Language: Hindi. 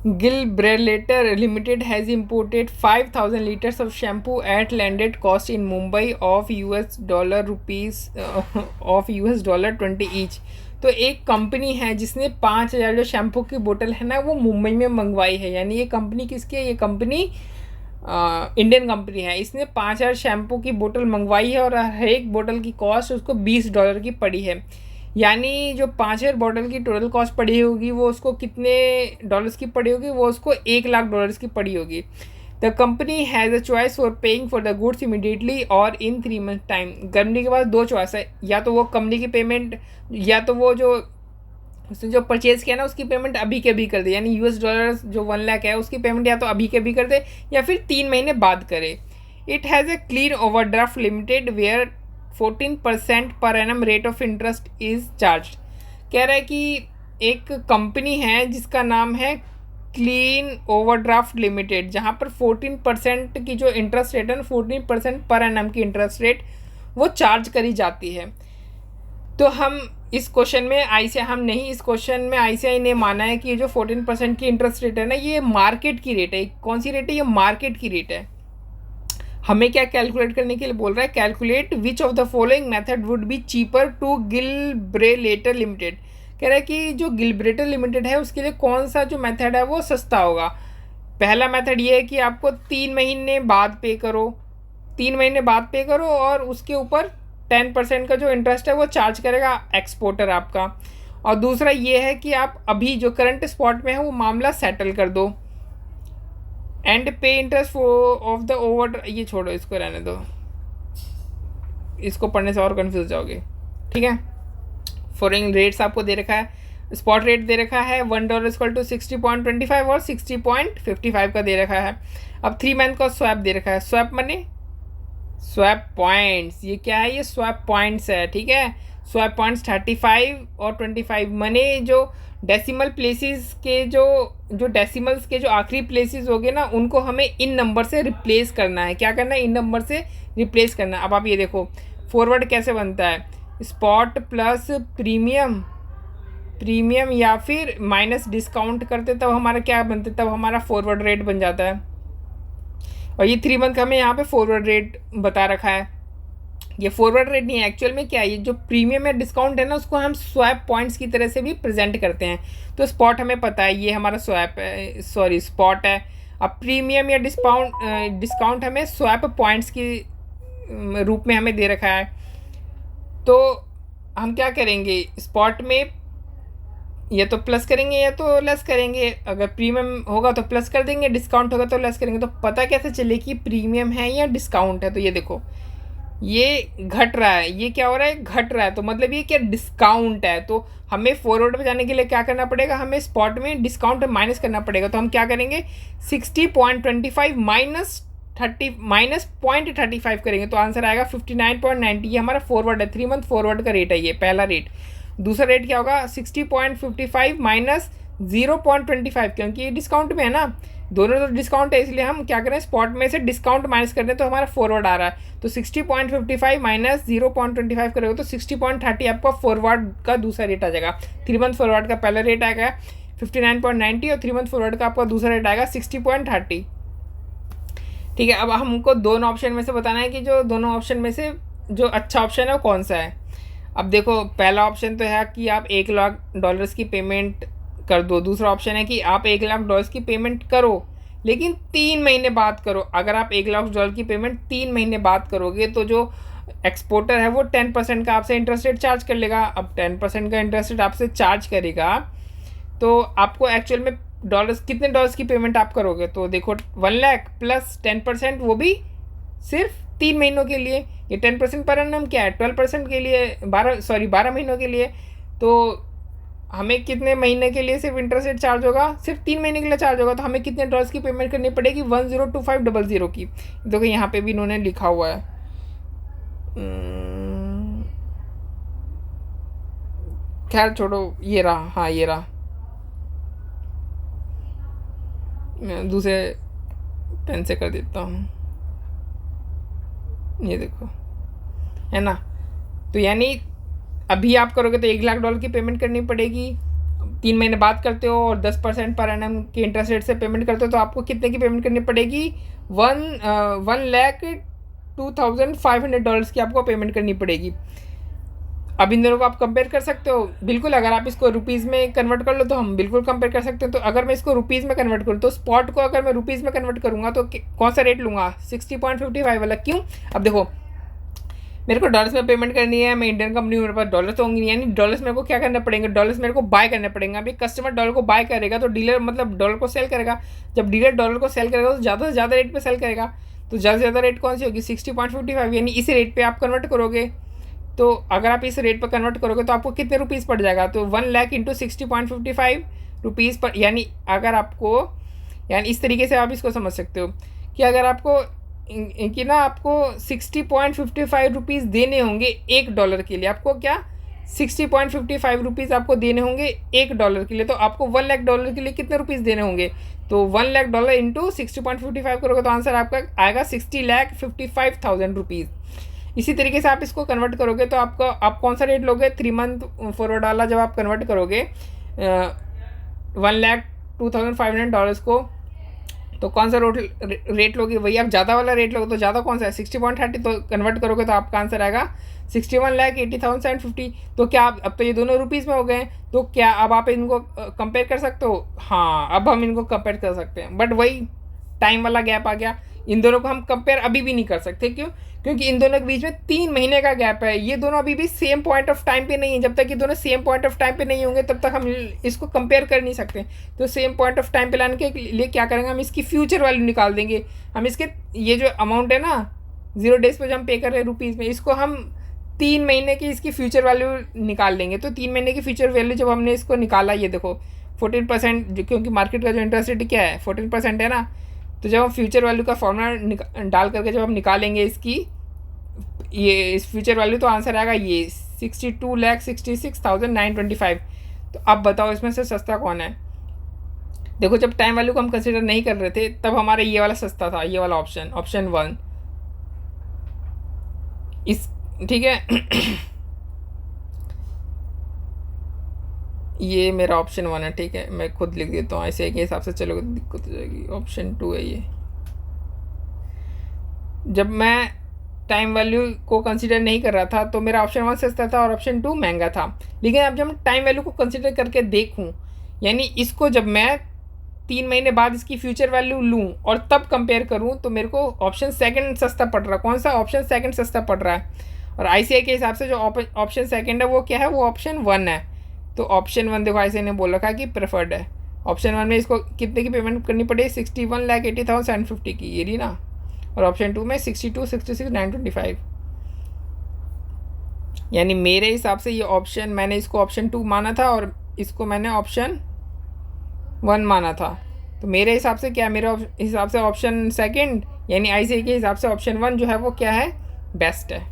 Gilbrelator Limited has imported 5,000 liters of shampoo at landed cost in Mumbai of US dollar rupees of US dollar 20 each. तो एक कंपनी है जिसने 5,000 जो शैम्पू की बोतल है ना वो मुंबई में मंगवाई है। यानी ये कंपनी किसकी है? ये कंपनी इंडियन कंपनी है। इसने 5,000 शैम्पू की बोतल मंगवाई है और हर एक बोतल की कॉस्ट उसको $20 की पड़ी है। यानी जो 5,000 बॉटल की टोटल कॉस्ट पड़ी होगी वो उसको कितने डॉलर्स की पड़ी होगी? वो उसको $1,00,000 की पड़ी होगी। The company has a choice for paying for the goods immediately और इन 3 मंथ टाइम। कंपनी के पास 2 चॉइस है, या तो वो कंपनी की पेमेंट, या तो वो जो उसने जो परचेज़ किया ना उसकी पेमेंट अभी के अभी कर दे। यानी US डॉलर जो 1 लाख है उसकी पेमेंट या तो अभी के अभी कर दे या फिर 3 महीने बाद करे। It has a clean overdraft limited where 14% per annum rate of interest is charge. कह रहा है कि एक कंपनी है जिसका नाम है क्लीन ओवरड्राफ्ट लिमिटेड, जहाँ पर 14% की जो इंटरेस्ट रेट है ना, 14% पर एनम की इंटरेस्ट रेट वो चार्ज करी जाती है। तो हम इस क्वेश्चन में इस क्वेश्चन में ICAI ने माना है कि ये जो 14% की इंटरेस्ट रेट है ना ये मार्केट की रेट है। कौन सी रेट है? ये मार्केट की रेट है। हमें क्या कैलकुलेट करने के लिए बोल रहा है? Calculate which of the following method would be cheaper to गिलब्रेलेटर लिमिटेड। कह रहा है कि जो गिलब्रेलेटर लिमिटेड है उसके लिए कौन सा जो मेथड है वो सस्ता होगा। पहला मेथड ये है कि आपको 3 महीने बाद पे करो, 3 महीने बाद पे करो और उसके ऊपर 10% का जो इंटरेस्ट है वो चार्ज करेगा एक्सपोर्टर आपका। और दूसरा ये है कि आप अभी जो करंट स्पॉट में है वो मामला सेटल कर दो एंड पे इंटरेस्ट ऑफ द ओवर। ये छोड़ो, इसको रहने दो, इसको पढ़ने से और कंफ्यूज जाओगे। ठीक है, फॉरेन रेट्स आपको दे रखा है, स्पॉट रेट दे रखा है $1 = 60.25 और 60.55 का दे रखा है। अब 3 मंथ का स्वैप दे रखा है। स्वैप मनी स्वैप पॉइंट्स, ये क्या है? ये स्वैप पॉइंट्स है। ठीक है, स्वैप पॉइंट्स 35 और 25 मनी जो डेसिमल प्लेसेस के जो डेसिमल्स के जो आखिरी प्लेसेस हो गए ना उनको हमें इन नंबर से रिप्लेस करना है। क्या करना है? इन नंबर से रिप्लेस करना है। अब आप ये देखो फॉरवर्ड कैसे बनता है, स्पॉट प्लस प्रीमियम या फिर माइनस डिस्काउंट करते तब हमारा क्या बनता है? तब हमारा फॉरवर्ड रेट बन जाता है। और ये 3 मंथ का हमें यहाँ पे फॉरवर्ड रेट बता रखा है। ये फॉरवर्ड रेट नहीं है, एक्चुअल में क्या है, ये जो प्रीमियम या डिस्काउंट है ना उसको हम स्वैप पॉइंट्स की तरह से भी प्रेजेंट करते हैं। तो स्पॉट हमें पता है ये हमारा स्वैप है, सॉरी स्पॉट है। अब प्रीमियम या डिस्काउंट हमें स्वैप पॉइंट्स की रूप में हमें दे रखा है। तो हम क्या करेंगे? स्पॉट में या तो प्लस करेंगे या तो लेस करेंगे। अगर प्रीमियम होगा तो प्लस कर देंगे, डिस्काउंट होगा तो लेस करेंगे। तो पता कैसे चले कि प्रीमियम है या डिस्काउंट है? तो ये देखो ये घट रहा है, ये क्या हो रहा है? घट रहा है। तो मतलब ये क्या? डिस्काउंट है। तो हमें फॉरवर्ड में जाने के लिए क्या करना पड़ेगा? हमें स्पॉट में डिस्काउंट माइनस करना पड़ेगा। तो हम क्या करेंगे? 60.25 माइनस 0.35 करेंगे तो आंसर आएगा 59.90। ये हमारा फॉरवर्ड है, 3 मंथ फॉरवर्ड का रेट है ये पहला रेट। दूसरा रेट क्या होगा? 60.55 माइनस 0.25, क्योंकि ये डिस्काउंट में है ना, दोनों तो डिस्काउंट है इसलिए हम क्या करें? स्पॉट में से डिस्काउंट माइनस कर दें तो हमारा फॉरवर्ड आ रहा है। तो 60.55 माइनस 0.25 करोगे तो 60.30 आपका फॉरवर्ड का दूसरा रेट आ जाएगा। 3 मंथ फॉरवर्ड का पहला रेट आएगा 59.90 और 3 मंथ फॉरवर्ड का आपका दूसरा रेट आएगा 60.30। ठीक है, अब हमको दोनों ऑप्शन में से बताना है कि जो दोनों ऑप्शन में से जो अच्छा ऑप्शन है वो कौन सा है। अब देखो पहला ऑप्शन तो है कि आप $1,00,000 की पेमेंट कर दो। दूसरा ऑप्शन है कि आप $1,00,000 की पेमेंट करो लेकिन 3 महीने बाद करो। अगर आप $1,00,000 की पेमेंट 3 महीने बाद करोगे तो जो एक्सपोर्टर है वो 10% का आपसे इंटरेस्ट रेट चार्ज कर लेगा। अब 10% का इंटरेस्ट रेट आपसे चार्ज करेगा तो आपको एक्चुअल में कितने डॉलर्स की पेमेंट आप करोगे? तो देखो 1 लाख प्लस 10%, वो भी सिर्फ 3 महीनों के लिए। ये 10% पर एनम क्या है? 12% के लिए, 12 महीनों के लिए। तो हमें कितने महीने के लिए सिर्फ इंटरेस्ट रेट चार्ज होगा? सिर्फ 3 महीने के लिए चार्ज होगा। तो हमें कितने डॉलर्स की पेमेंट करनी पड़ेगी? 102500 की। देखो यहाँ पे भी इन्होंने लिखा हुआ है, खैर छोड़ो, ये रहा, हाँ ये रहा, मैं दूसरे पेन से कर देता हूँ। ये देखो है ना। तो यानी अभी आप करोगे तो $1,00,000 की पेमेंट करनी पड़ेगी 3 महीने बाद करते हो और 10% पर एनम के इंटरेस्ट रेट से पेमेंट करते हो तो आपको कितने की पेमेंट करनी पड़ेगी? 1,02,500 की आपको पेमेंट करनी पड़ेगी। अब इन दोनों को आप कंपेयर कर सकते हो बिल्कुल। अगर आप इसको रुपीज़ में कन्वर्ट कर लो तो हम बिल्कुल कंपेयर कर सकते हैं। तो अगर मैं इसको रुपीज़ में कन्वर्ट करूँ तो स्पॉट को अगर मैं रुपीज़ में कन्वर्ट करूँगा तो कौन सा रेट लूँगा? 60.55 वाला। क्यों? अब देखो, मेरे को डॉलर्स में पेमेंट करनी है, मैं इंडियन कंपनी हूँ, मेरे पास डॉलर्स तो होंगे नहीं, यानी डॉलर्स मेरे को क्या करना पड़ेंगे? डॉलर्स मेरे को बाय करने पड़ेंगे। अभी कस्टमर डॉलर को बाय करेगा तो डीलर मतलब डॉलर को सेल करेगा। जब डीलर डॉलर को सेल करेगा तो ज़्यादा से ज़्यादा रेट पे सेल करेगा। तो ज़्यादा से ज़्यादा रेट कौन सी होगी? 60.55, यानी इसी रेट पे आप कन्वर्ट करोगे। तो अगर आप इस रेट पर कन्वर्ट करोगे तो आपको कितने रुपीज़ पड़ जाएगा? तो 1 लाख इंटू 60.55 रुपीज़ पर, यानी अगर आपको, यानी इस तरीके से आप इसको समझ सकते हो कि अगर आपको कि ना आपको 60.55 रुपीज़ देने होंगे $1 के लिए। आपको क्या 60.55 रुपीज़ आपको देने होंगे $1 के लिए। तो आपको $1 लाख के लिए कितने रुपीज़ देने होंगे? तो $1 लाख इंटू 60.55 करोगे तो आंसर आपका आएगा 60,55,000 रुपीज़। इसी तरीके से आप इसको कन्वर्ट करोगे तो आपका आप कौन सा रेट लोगे? 3 मंथ फॉरवर्ड वाला जब आप कन्वर्ट करोगे $1,02,500 को, तो कौन सा रेट लोगे? वही आप ज़्यादा वाला रेट लोगे। तो ज़्यादा कौन सा है? 60.30। तो कन्वर्ट करोगे तो आपका आंसर आएगा 61,80,750। तो क्या आप, अब तो ये दोनों रुपीज़ में हो गए, तो क्या अब आप इनको कंपेयर कर सकते हो? हाँ, अब हम इनको कंपेयर कर सकते हैं, बट वही टाइम वाला गैप आ गया। इन दोनों को हम कंपेयर अभी भी नहीं कर सकते। क्यों? क्योंकि इन दोनों के बीच में 3 महीने का गैप है। ये दोनों अभी भी सेम पॉइंट ऑफ टाइम पे नहीं है। जब तक ये दोनों सेम पॉइंट ऑफ टाइम पे नहीं होंगे तब तक हम इसको कंपेयर कर नहीं सकते। तो सेम पॉइंट ऑफ टाइम पे लाने के लिए क्या करेंगे? हम इसकी फ्यूचर वैल्यू निकाल देंगे। हम इसके ये जो अमाउंट है ना 0 डेज पर जो हम पे कर रहे हैं रुपीज़ में, इसको हम 3 महीने की इसकी फ्यूचर वैल्यू निकाल लेंगे। तो 3 महीने की फ्यूचर वैल्यू जब हमने इसको निकाला, ये देखो 14%, क्योंकि मार्केट का जो इंटरेस्ट रेट क्या है 14% है ना। तो जब हम फ्यूचर वैल्यू का फॉर्मूला डाल करके जब हम निकालेंगे इसकी ये इस फ्यूचर वैल्यू, तो आंसर आएगा ये 62,66,925। तो अब बताओ इसमें से सस्ता कौन है? देखो, जब टाइम वैल्यू को हम कंसिडर नहीं कर रहे थे तब हमारा ये वाला सस्ता था, ये वाला ऑप्शन 1 इस, ठीक है। ये मेरा ऑप्शन 1 है, ठीक है, मैं खुद लिख देता हूँ। ऐसे के हिसाब से चलोगे तो दिक्कत हो जाएगी। ऑप्शन 2 है ये। जब मैं टाइम वैल्यू को कंसीडर नहीं कर रहा था तो मेरा ऑप्शन 1 सस्ता था और ऑप्शन 2 महंगा था। लेकिन अब जब मैं टाइम वैल्यू को कंसीडर करके देखूं, यानी इसको जब मैं 3 महीने बाद इसकी फ्यूचर वैल्यू लूं और तब कंपेयर करूं, तो मेरे को ऑप्शन 2 सस्ता पड़ रहा है। कौन सा? ऑप्शन 2 सस्ता पड़ रहा है। और ICI के हिसाब से जो ऑप्शन 2 है वो क्या है? वो ऑप्शन 1 है। तो ऑप्शन 1 देखो ICI ने बोल रखा है कि प्रेफर्ड है। ऑप्शन 1 में इसको कितने की पेमेंट करनी पड़ेगी? 61,80,750 की, ये रही ना। और ऑप्शन 2 में 62,66,925। यानी मेरे हिसाब से ये ऑप्शन, मैंने इसको ऑप्शन 2 माना था और इसको मैंने ऑप्शन 1 माना था। तो मेरे हिसाब से क्या, मेरे हिसाब से ऑप्शन 2 यानी ICI के हिसाब से ऑप्शन 1 जो है वो क्या है? बेस्ट है।